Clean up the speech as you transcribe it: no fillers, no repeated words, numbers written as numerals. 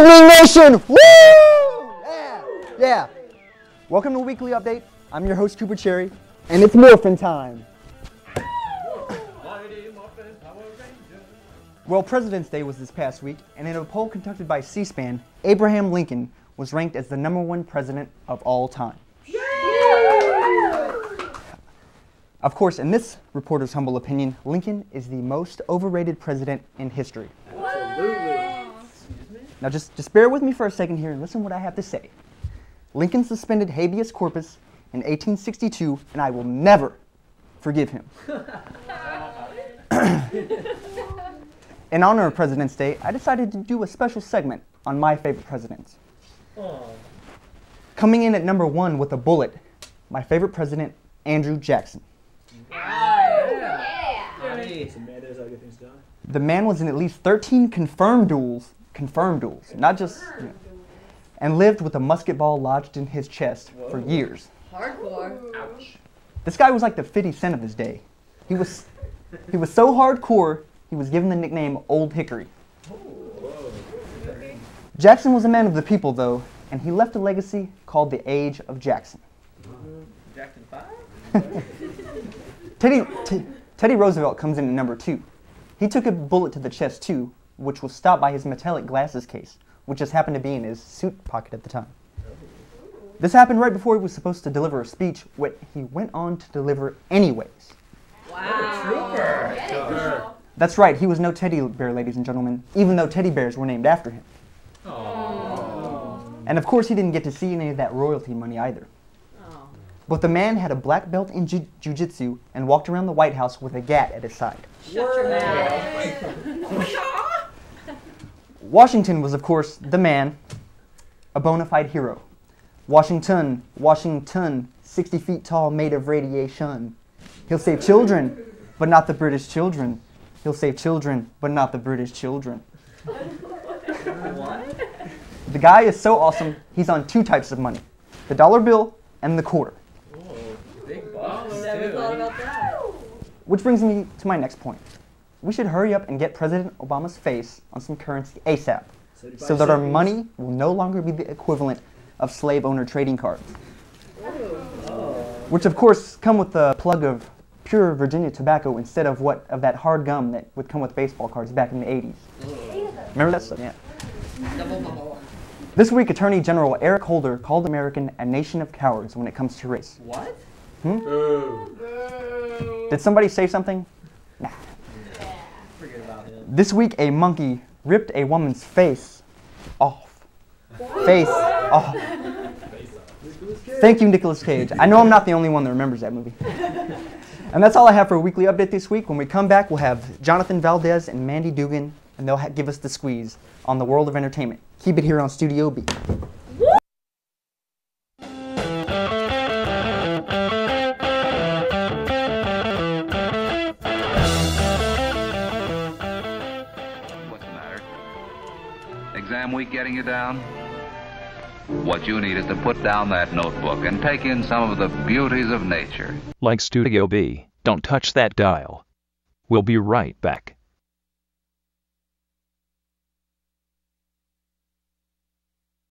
evening, nation! Woo! Yeah. Welcome to Weekly Update. I'm your host, Cooper Cherry, and it's morphin' time. Well, President's Day was this past week, and in a poll conducted by C-SPAN, Abraham Lincoln was ranked as the #1 president of all time. Of course, in this reporter's humble opinion, Lincoln is the most overrated president in history. Now just bear with me for a second here and listen what I have to say. Lincoln suspended habeas corpus in 1862, and I will never forgive him. In honor of President's Day, I decided to do a special segment on my favorite presidents. Coming in at #1 with a bullet, my favorite president, Andrew Jackson. The man was in at least 13 confirmed duels, not just, and lived with a musket ball lodged in his chest for years. Hardcore. Ouch. This guy was like the 50 Cent of his day. He was so hardcore, he was given the nickname Old Hickory. Jackson was a man of the people, though, and he left a legacy called the Age of Jackson. Jackson 5? Teddy Roosevelt comes in at #2. He took a bullet to the chest, too, which was stopped by his metallic glasses case, which just happened to be in his suit pocket at the time. This happened right before he was supposed to deliver a speech, which he went on to deliver anyways. Wow. Trooper. That's right, he was no teddy bear, ladies and gentlemen, even though teddy bears were named after him. Aww. And of course he didn't get to see any of that royalty money either. Oh. But the man had a black belt in jiu-jitsu and walked around the White House with a gat at his side. Shut your mouth. Washington was, of course, the man, a bona fide hero. Washington, 60 feet tall, made of radiation. He'll save children, but not the British children. He'll save children, but not the British children. What? The guy is so awesome, he's on 2 types of money, the dollar bill and the quarter. Whoa, big bucks, never thought about that. Which brings me to my next point. We should hurry up and get President Obama's face on some currency ASAP, so that our money will no longer be the equivalent of slave owner trading cards. Which of course come with the plug of pure Virginia tobacco instead of that hard gum that would come with baseball cards back in the 80s. Remember that stuff? Yeah. This week, Attorney General Eric Holder called America a nation of cowards when it comes to race. What? Did somebody say something? Nah. Forget about him. This week, a monkey ripped a woman's face off. Face off. Thank you, Nicolas Cage. I know I'm not the only one that remembers that movie. And that's all I have for a weekly update this week. When we come back, we'll have Jonathan Valdez and Mandy Dugan, and they'll give us the squeeze on the world of entertainment. Keep it here on Studio B. What's the matter? Exam week getting you down? What you need is to put down that notebook and take in some of the beauties of nature. Like Studio B, don't touch that dial. We'll be right back.